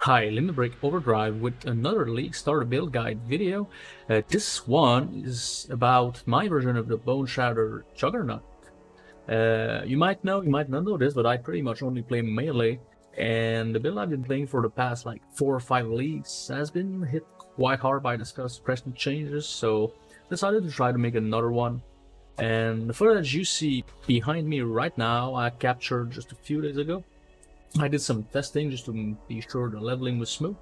Hi, let me break Overdrive with another League Starter build guide video. This one is about my version of the Boneshatter Juggernaut. You might know, you might not know this, but I pretty much only play melee, and the build I've been playing for the past like 4 or 5 leagues has been hit quite hard by the suppression changes, so decided to try to make another one. And the footage you see behind me right now, I captured just a few days ago. I did some testing just to be sure the leveling was smooth.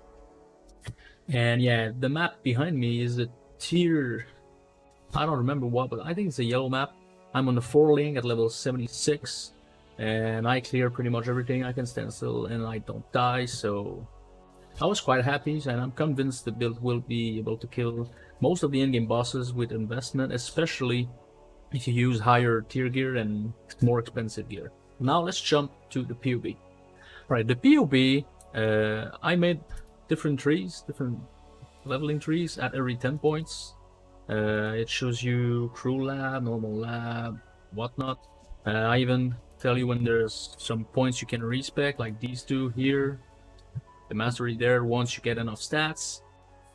And yeah, the map behind me is a tier, I don't remember what, but I think it's a yellow map. I'm on the 4 link at level 76, and I clear pretty much everything. I can stand still and I don't die, so I was quite happy, and I'm convinced the build will be able to kill most of the endgame bosses with investment, especially if you use higher tier gear and more expensive gear. Now let's jump to the POE. Right, the POE, I made different trees, different leveling trees at every 10 points. It shows you crew lab, normal lab, whatnot. I even tell you when there's some points you can respec, like these two here. The mastery there once you get enough stats,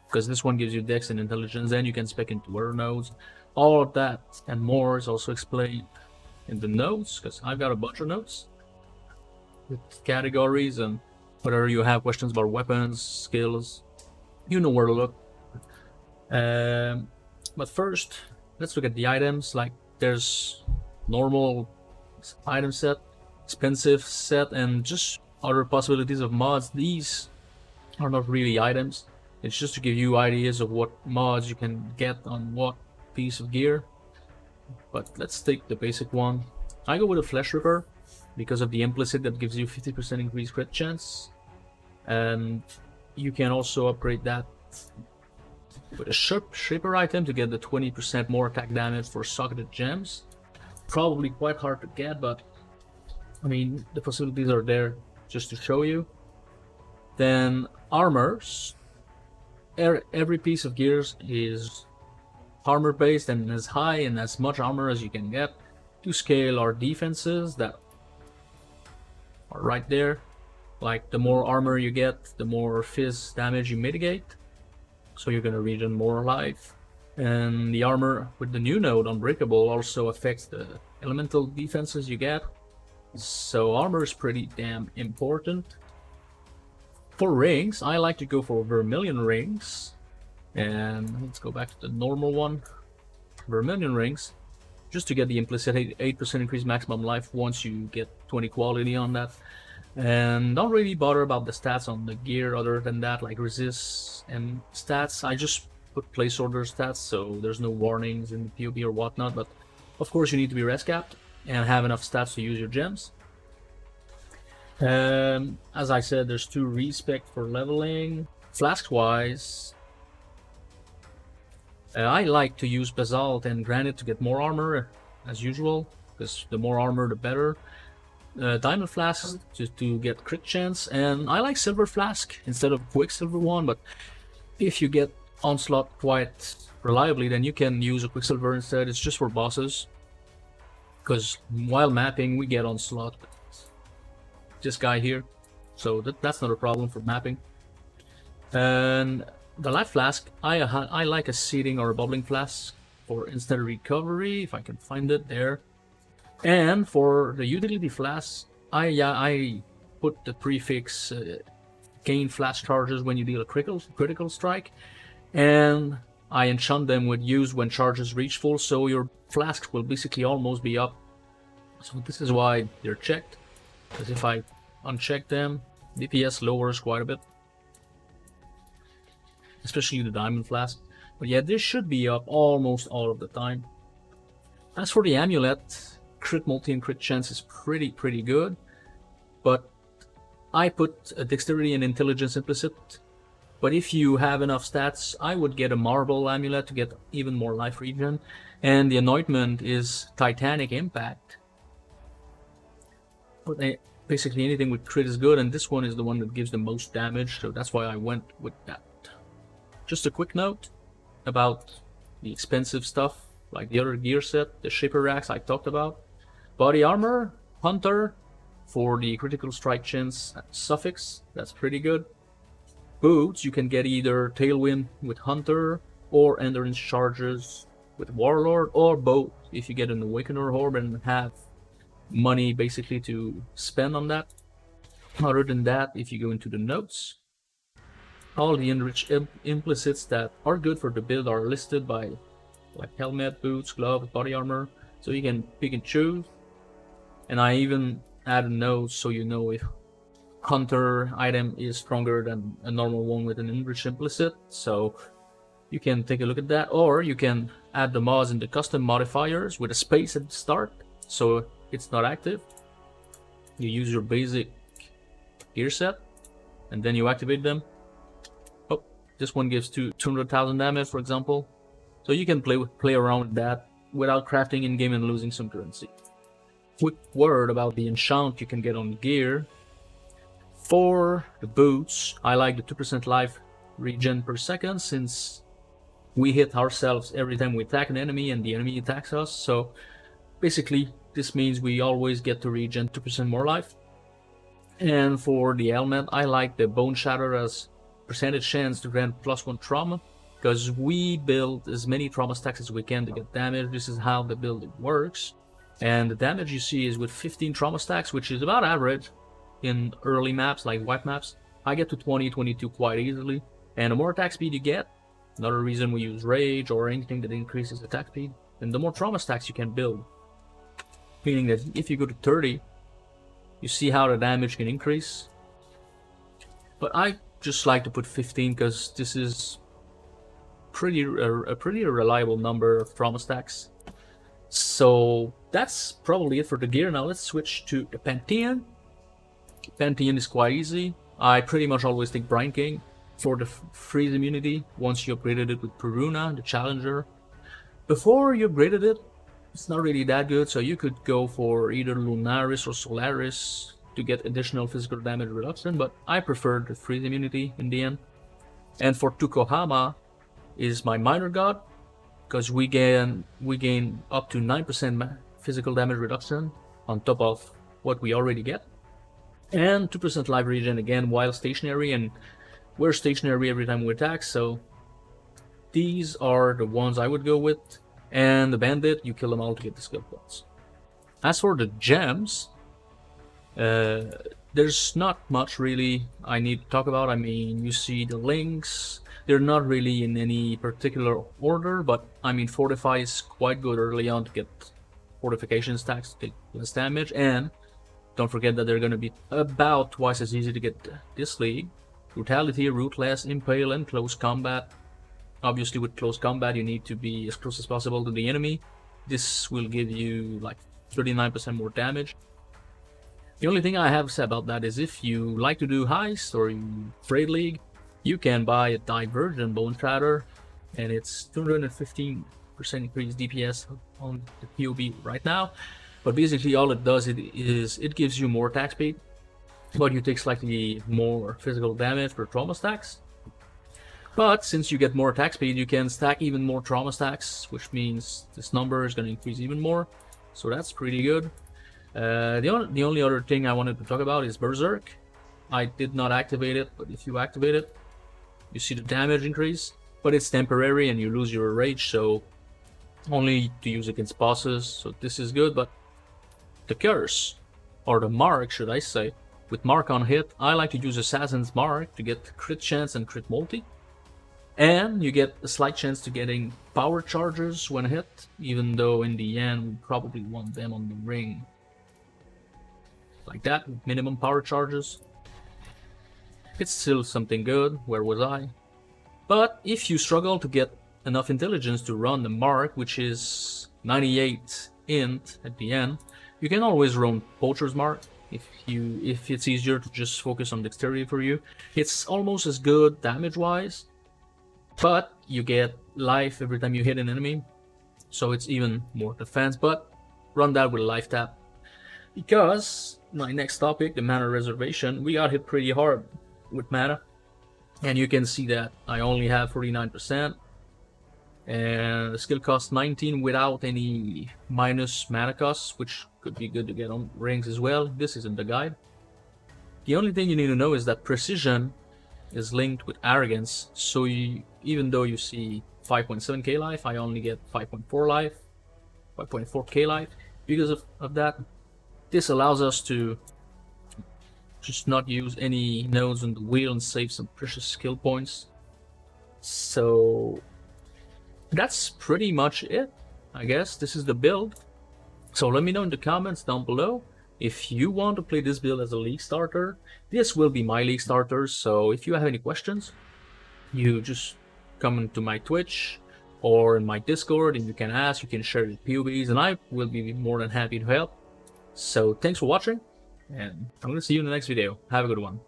because this one gives you dex and intelligence, then you can spec into other nodes. All of that and more is also explained in the notes, because I've got a bunch of notes with categories, and whether you have questions about weapons, skills, you know where to look. But first, let's look at the items. Like, there's normal item set, expensive set, and just other possibilities of mods. These are not really items. It's just to give you ideas of what mods you can get on what piece of gear. But let's take the basic one. I go with a Flesh Ripper because of the implicit that gives you 50% increased crit chance, and you can also upgrade that with a Shaper item to get the 20% more attack damage for socketed gems. Probably quite hard to get, but I mean, the possibilities are there just to show you. Then armors. Every piece of gears is armor based and as high and as much armor as you can get to scale our defenses that are right there. Like, the more armor you get, the more fizz damage you mitigate, so you're gonna regen more life. And the armor with the new node Unbreakable also affects the elemental defenses you get, so armor is pretty damn important. For rings, I like to go for Vermilion rings, and let's go back to the normal one. Vermilion rings, just to get the implicit 8% increased maximum life once you get 20 quality on that. And don't really bother about the stats on the gear other than that, like resist and stats. I just put placeholder stats, so there's no warnings in the POE or whatnot, but of course you need to be res capped and have enough stats to use your gems. As I said, there's 2 respec for leveling. Flask wise, I like to use Basalt and Granite to get more armor, as usual, because the more armor the better. Diamond Flask to get crit chance, and I like Silver Flask instead of Quicksilver one, but if you get Onslaught quite reliably, then you can use a Quicksilver instead. It's just for bosses, because while mapping we get Onslaught. This guy here, so that's not a problem for mapping. And the Life Flask, I like a Seething or a Bubbling Flask for instant recovery, if I can find it there. And for the Utility Flask, I put the prefix gain flash charges when you deal a critical strike, and I enchant them with use when charges reach full, so your flasks will basically almost be up. So this is why they're checked, because if I uncheck them, DPS lowers quite a bit, especially the Diamond Flask. But yeah, this should be up almost all of the time. As for the amulet, crit multi and crit chance is pretty good, but I put a dexterity and intelligence implicit. But if you have enough stats, I would get a marble amulet to get even more life regen, and the anointment is Titanic Impact. But basically anything with crit is good, and this one is the one that gives the most damage, so that's why I went with that. Just a quick note about the expensive stuff, like the other gear set, the Shaper racks I talked about. Body armor, Hunter, for the critical strike chance suffix, that's pretty good. boots, you can get either Tailwind with Hunter or Endurance Charges with Warlord, or both if you get an Awakener Orb and have money basically to spend on that. Other than that, if you go into the notes, all the enriched implicits that are good for the build are listed by like helmet, boots, gloves, body armor, so you can pick and choose. And I even add a note so you know if Hunter item is stronger than a normal one with an enriched implicit, so you can take a look at that. Or you can add the mods in the custom modifiers with a space at the start, so it's not active. You use your basic gear set, and then you activate them. Oh, this one gives 200,000 damage, for example. So you can play around with that without crafting in game and losing some currency. Quick word about the enchant you can get on gear. For the boots, I like the 2% life regen per second, since we hit ourselves every time we attack an enemy and the enemy attacks us. So basically this means we always get to regen 2% more life. And for the helmet, I like the Boneshatter as percentage chance to grant +1 trauma, because we build as many trauma stacks as we can to get damage. This is how the building works. And the damage you see is with 15 trauma stacks, which is about average in early maps like white maps. I get to 20, 22 quite easily. And the more attack speed you get, another reason we use rage or anything that increases attack speed, then the more trauma stacks you can build. Meaning that if you go to 30, you see how the damage can increase. But I just like to put 15 because this is a pretty reliable number of trauma stacks. So that's probably it for the gear. Now let's switch to the Pantheon. Pantheon is quite easy. I pretty much always take Brine King for the freeze immunity once you upgraded it with Peruna, the Challenger. Before you upgraded it, it's not really that good, so you could go for either Lunaris or Solaris to get additional physical damage reduction, but I prefer the freeze immunity in the end. And for Tukohama is my Minor God, because we gain up to 9% physical damage reduction on top of what we already get. And 2% life regen again while stationary, and we're stationary every time we attack, so these are the ones I would go with. And the Bandit, you kill them all to get the skill points. As for the gems, there's not much really I need to talk about. I mean, you see the links, they're not really in any particular order, but I mean, Fortify is quite good early on to get fortification stacks to take less damage, and don't forget that they're going to be about twice as easy to get this league. Brutality, Ruthless, Impale, and Close Combat. Obviously with close combat you need to be as close as possible to the enemy. This will give you like 39% more damage. The only thing I have to say about that is if you like to do heist or you trade league, you can buy a Divergent Boneshatter, and it's 215% increased DPS on the POE right now. But basically all it does is it gives you more attack speed, but you take slightly more physical damage per trauma stacks. But since you get more attack speed, you can stack even more trauma stacks, which means this number is going to increase even more. So that's pretty good. The only other thing I wanted to talk about is Berserk. I did not activate it, but if you activate it, you see the damage increase. But it's temporary and you lose your rage, so only to use against bosses. So this is good, but the curse, or the mark should I say, with mark on hit, I like to use Assassin's Mark to get crit chance and crit multi. And you get a slight chance to getting power chargers when hit, even though in the end we probably want them on the ring. Like that, with minimum power charges. It's still something good, where was I? But if you struggle to get enough intelligence to run the mark, which is 98 int at the end, you can always run Poacher's Mark if it's easier to just focus on dexterity for you. It's almost as good damage-wise, but you get life every time you hit an enemy, so it's even more defense, but run that with life tap. Because my next topic, the mana reservation, we got hit pretty hard with mana, and you can see that I only have 49%, and the skill cost 19 without any minus mana costs, which could be good to get on rings as well. This isn't the guide. The only thing you need to know is that precision is linked with arrogance, so even though you see 5.7k life, I only get 5.4 life, 5.4k life. Because of that, this allows us to just not use any nodes on the wheel and save some precious skill points. So that's pretty much it, I guess. This is the build. So let me know in the comments down below if you want to play this build as a league starter. This will be my league starter, so if you have any questions, you just come into my Twitch or in my Discord and you can ask, you can share your POEs, and I will be more than happy to help. So thanks for watching, and I'm gonna see you in the next video. Have a good one.